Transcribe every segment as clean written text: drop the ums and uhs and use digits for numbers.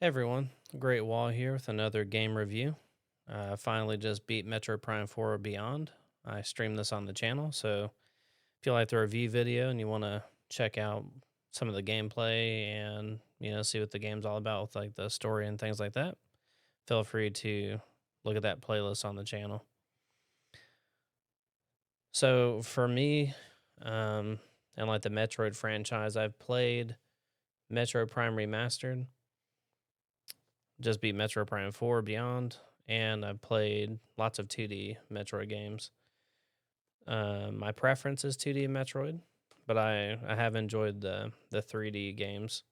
Hey everyone, Great Wall here with another game review. Finally just beat Metroid Prime 4 Beyond. I streamed this on the channel, so if you like the review video and you want to check out some of the gameplay and see what the game's all about with like the story and things like that, feel free to look at that playlist on the channel. So for me, and like the Metroid franchise, I've played Metroid Prime Remastered, just beat Metroid Prime 4 Beyond, and I've played lots of 2D Metroid games. My preference is 2D Metroid, but I have enjoyed the 3D games,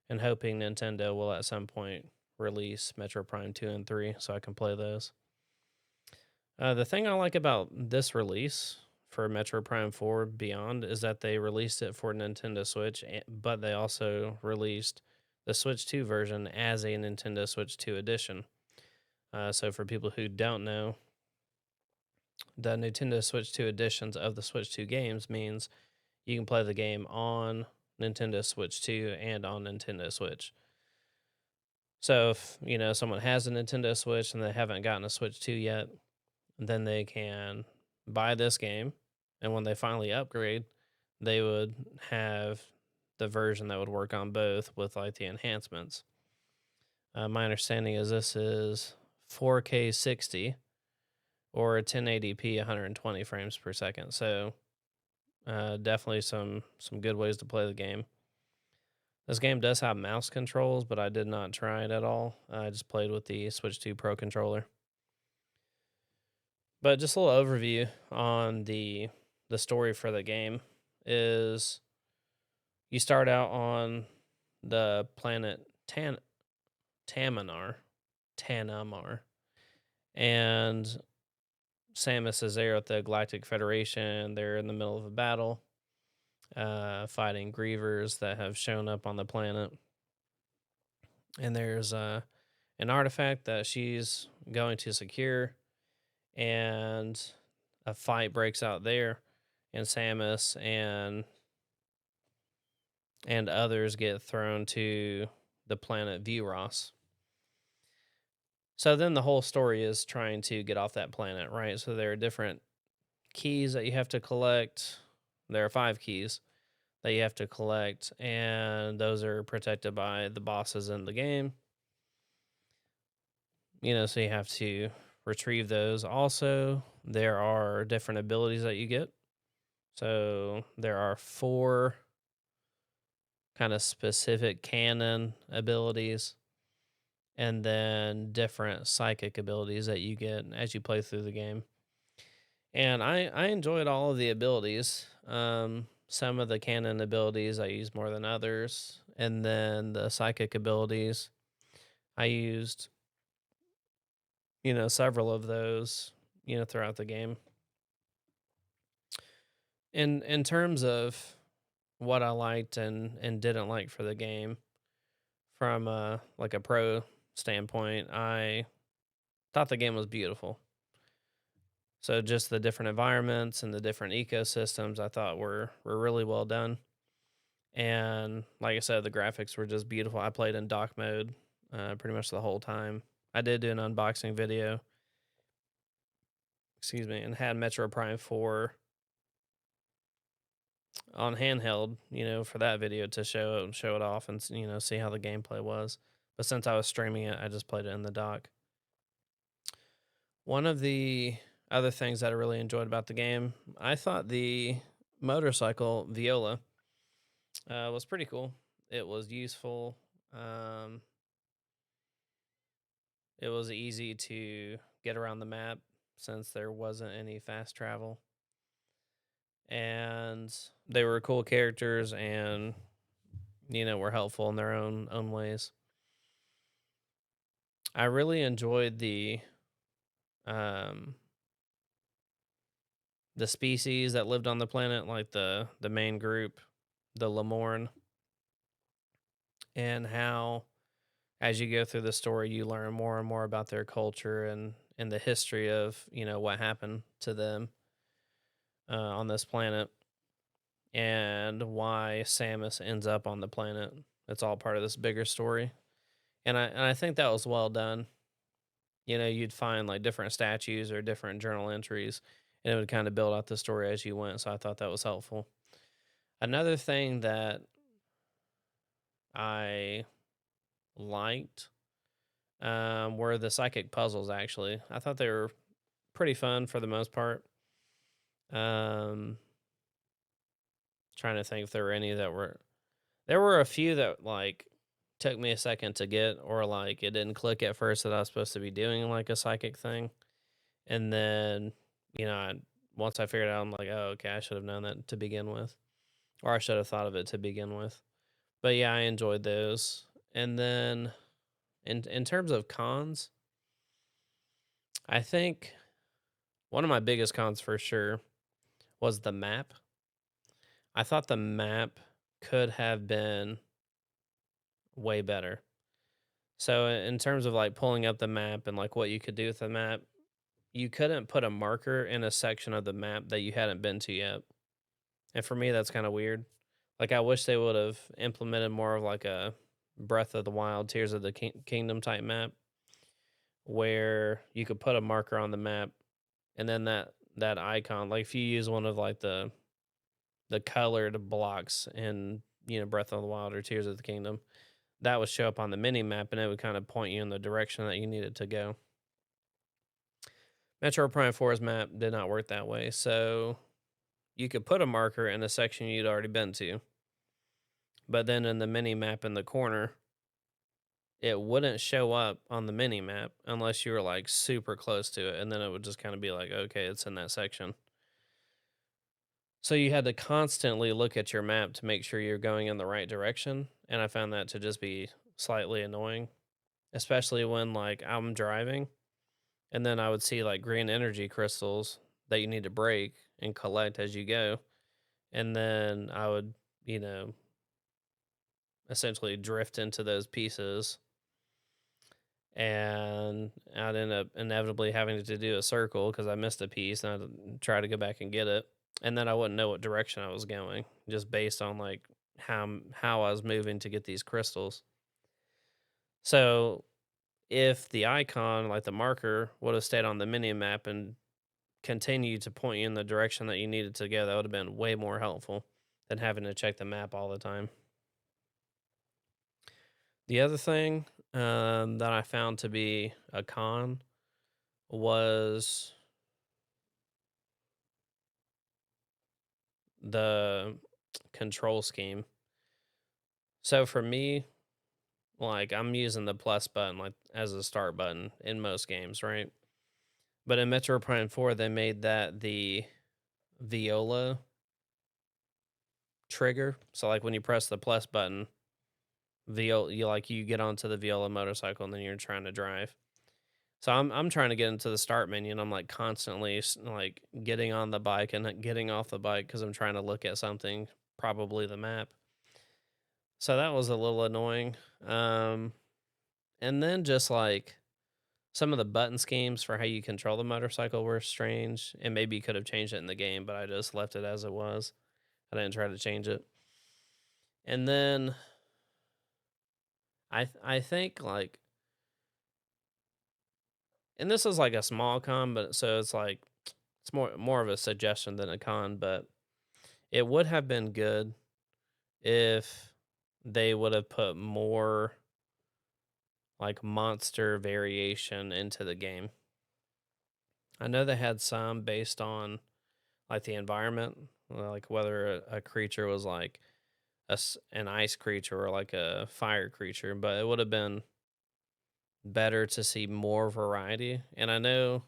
and hoping Nintendo will at some point release Metroid Prime 2 and 3 so I can play those. The thing I like about this release for Metroid Prime 4 Beyond is that they released it for Nintendo Switch, but they also released the Switch 2 version as a Nintendo Switch 2 edition. So for people who don't know, the Nintendo Switch 2 editions of the Switch 2 games means you can play the game on Nintendo Switch 2 and on Nintendo Switch. So if, someone has a Nintendo Switch and they haven't gotten a Switch 2 yet, then they can buy this game, and when they finally upgrade, they would have the version that would work on both with like the enhancements. My understanding is this is 4K 60 or 1080p 120 frames per second. So definitely some good ways to play the game. This game does have mouse controls, but I did not try it at all. I just played with the Switch 2 Pro controller. But just a little overview on the story for the game is you start out on the planet Taminar, Tanamar, and Samus is there with the Galactic Federation. They're in the middle of a battle, fighting grievers that have shown up on the planet. And there's an artifact that she's going to secure, and a fight breaks out there, and Samus and others get thrown to the planet Viewros. So then the whole story is trying to get off that planet, right? So there are different keys that you have to collect. There are 5 keys that you have to collect, and those are protected by the bosses in the game. So you have to retrieve those. Also, there are different abilities that you get. So there are 4 kind of specific canon abilities, and then different psychic abilities that you get as you play through the game. And I enjoyed all of the abilities. Some of the canon abilities I used more than others, and then the psychic abilities I used, several of those, throughout the game. In terms of what I liked and didn't like for the game, from like a pro standpoint, I thought the game was beautiful. So just the different environments and the different ecosystems I thought were really well done. And like I said, the graphics were just beautiful. I played in dock mode pretty much the whole time. I did do an unboxing video, and had Metro Prime 4 on handheld, for that video to show it off and see how the gameplay was. But since I was streaming it, I just played it in the dock. One of the other things that I really enjoyed about the game, I thought the motorcycle Viola was pretty cool. It was useful. Um, it was easy to get around the map since there wasn't any fast travel. And they were cool characters and, were helpful in their own ways. I really enjoyed um, the species that lived on the planet, like the main group, the Lemorn, and how as you go through the story you learn more and more about their culture and the history of what happened to them on this planet and why Samus ends up on the planet. It's all part of this bigger story. And I think that was well done. You'd find like different statues or different journal entries, and it would kind of build out the story as you went. So I thought that was helpful. Another thing that I liked were the psychic puzzles. Actually, I thought they were pretty fun for the most part. Um, Trying to think if there were any that were. There were a few that like took me a second to get, or like it didn't click at first that I was supposed to be doing like a psychic thing, and then you know, I, once I figured it out, I'm like, oh, okay, I should have known that to begin with, or I should have thought of it to begin with. But yeah, I enjoyed those. And then in terms of cons, I think one of my biggest cons for sure was the map. I thought the map could have been way better. So in terms of like pulling up the map and like what you could do with the map, you couldn't put a marker in a section of the map that you hadn't been to yet. And for me, that's kind of weird. Like I wish they would have implemented more of like a Breath of the Wild, Tears of the Kingdom type map, where you could put a marker on the map, and then that icon, like if you use one of like the colored blocks in Breath of the Wild or Tears of the Kingdom, that would show up on the mini map, and it would kind of point you in the direction that you needed to go. Metroid Prime 4's map did not work that way, so you could put a marker in a section you'd already been to, but then in the mini map in the corner, it wouldn't show up on the mini map unless you were like super close to it, and then it would just kind of be like, okay, it's in that section. So you had to constantly look at your map to make sure you're going in the right direction, and I found that to just be slightly annoying, especially when like I'm driving and then I would see like green energy crystals that you need to break and collect as you go, and then I would, you know, essentially drift into those pieces, and I'd end up inevitably having to do a circle because I missed a piece, and I'd try to go back and get it, and then I wouldn't know what direction I was going just based on like how I was moving to get these crystals. So if the icon, like the marker, would have stayed on the mini map and continued to point you in the direction that you needed to go, that would have been way more helpful than having to check the map all the time. The other thing that I found to be a con was the control scheme. So for me, like I'm using the plus button like as a start button in most games, right? But in Metroid Prime 4, they made that the viola trigger. So like when you press the plus button, you get onto the viola motorcycle and then you're trying to drive. So I'm trying to get into the start menu, and I'm like constantly like getting on the bike and getting off the bike because I'm trying to look at something, probably the map. So that was a little annoying. And then just like some of the button schemes for how you control the motorcycle were strange, and maybe you could have changed it in the game, but I just left it as it was. I didn't try to change it. And then I think like, and this is like a small con, but so it's like it's more of a suggestion than a con, but it would have been good if they would have put more like monster variation into the game. I know they had some based on like the environment, like whether a creature was like an ice creature or like a fire creature, but it would have been better to see more variety. And I know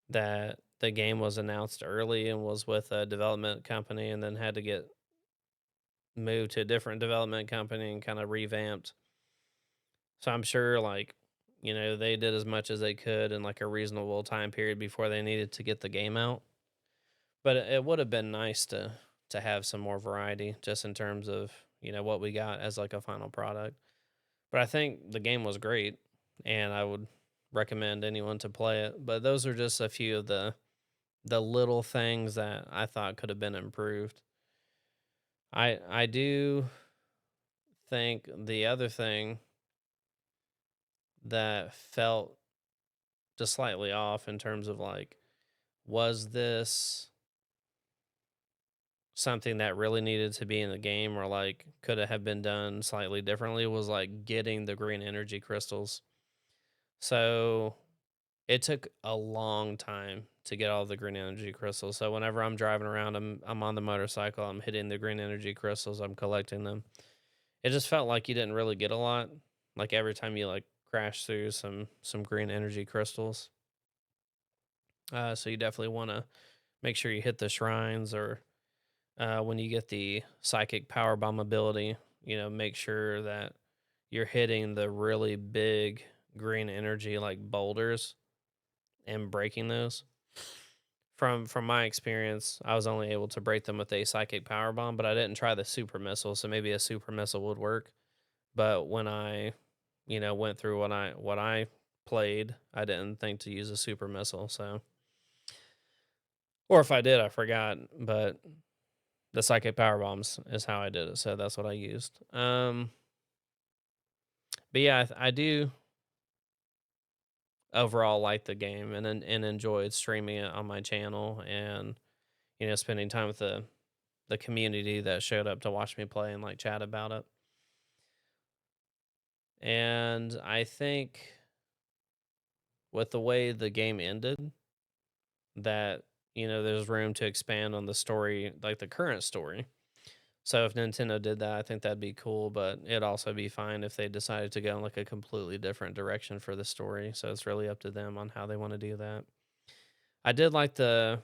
that the game was announced early and was with a development company and then had to get moved to a different development company and kind of revamped. So I'm sure like, they did as much as they could in like a reasonable time period before they needed to get the game out. But it would have been nice to have some more variety just in terms of, what we got as like a final product. But I think the game was great and I would recommend anyone to play it. But those are just a few of the little things that I thought could have been improved. I do think the other thing that felt just slightly off in terms of like, was this something that really needed to be in the game, or like could it have been done slightly differently, was like getting the green energy crystals. So it took a long time to get all the green energy crystals. So whenever I'm driving around, I'm on the motorcycle, I'm hitting the green energy crystals, I'm collecting them. It just felt like you didn't really get a lot. Like every time you like crash through some green energy crystals. So you definitely want to make sure you hit the shrines, or when you get the psychic power bomb ability, make sure that you're hitting the really big green energy like boulders and breaking those. From my experience, I was only able to break them with a psychic power bomb, but I didn't try the super missile, so maybe a super missile would work. But when I, went through what I played, I didn't think to use a super missile, so, or if I did, I forgot, but the psychic power bombs is how I did it, so that's what I used. But yeah, I do overall like the game, and enjoyed streaming it on my channel, and spending time with the community that showed up to watch me play and like chat about it. And I think with the way the game ended, that there's room to expand on the story, like the current story. So if Nintendo did that, I think that'd be cool, but it'd also be fine if they decided to go in like a completely different direction for the story. So it's really up to them on how they want to do that. I did like the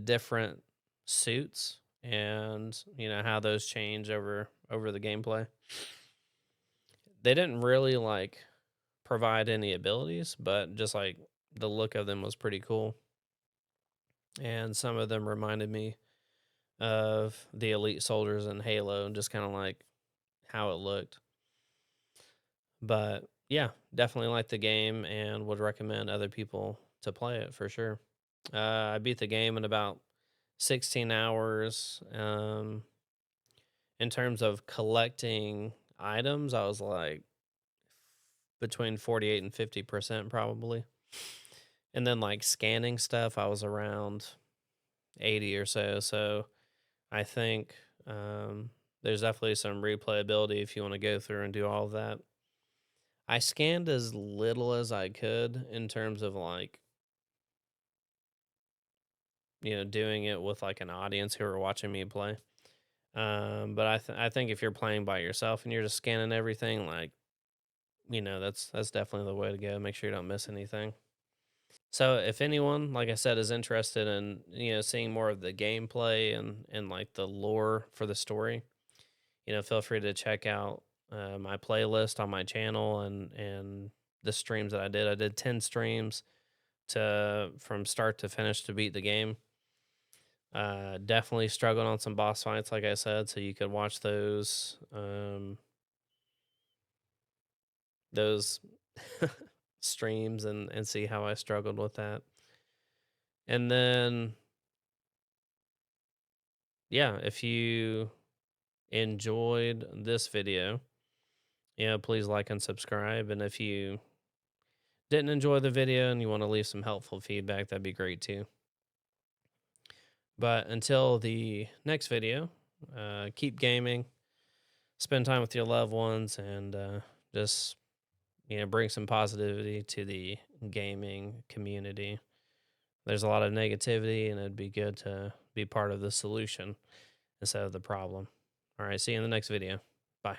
different suits, and how those change over the gameplay. They didn't really like provide any abilities, but just like the look of them was pretty cool. And some of them reminded me of the elite soldiers in Halo, and just kind of like how it looked. But yeah, definitely like the game and would recommend other people to play it for sure. I beat the game in about 16 hours. In terms of collecting items, I was like between 48 and 50% probably. And then like scanning stuff, I was around 80 or so. So I think there's definitely some replayability if you want to go through and do all of that. I scanned as little as I could in terms of like, doing it with like an audience who are watching me play. But I think if you're playing by yourself and you're just scanning everything, like, that's definitely the way to go. Make sure you don't miss anything. So if anyone, like I said, is interested in seeing more of the gameplay and like the lore for the story, feel free to check out my playlist on my channel, and the streams that I did. I did 10 streams to from start to finish to beat the game. Definitely struggled on some boss fights, like I said, so you could watch those streams and see how I struggled with that. And then yeah, if you enjoyed this video, please like and subscribe. And if you didn't enjoy the video and you want to leave some helpful feedback, that'd be great too. But until the next video, keep gaming, spend time with your loved ones, and just bring some positivity to the gaming community. There's a lot of negativity, and it'd be good to be part of the solution instead of the problem. All right, see you in the next video. Bye.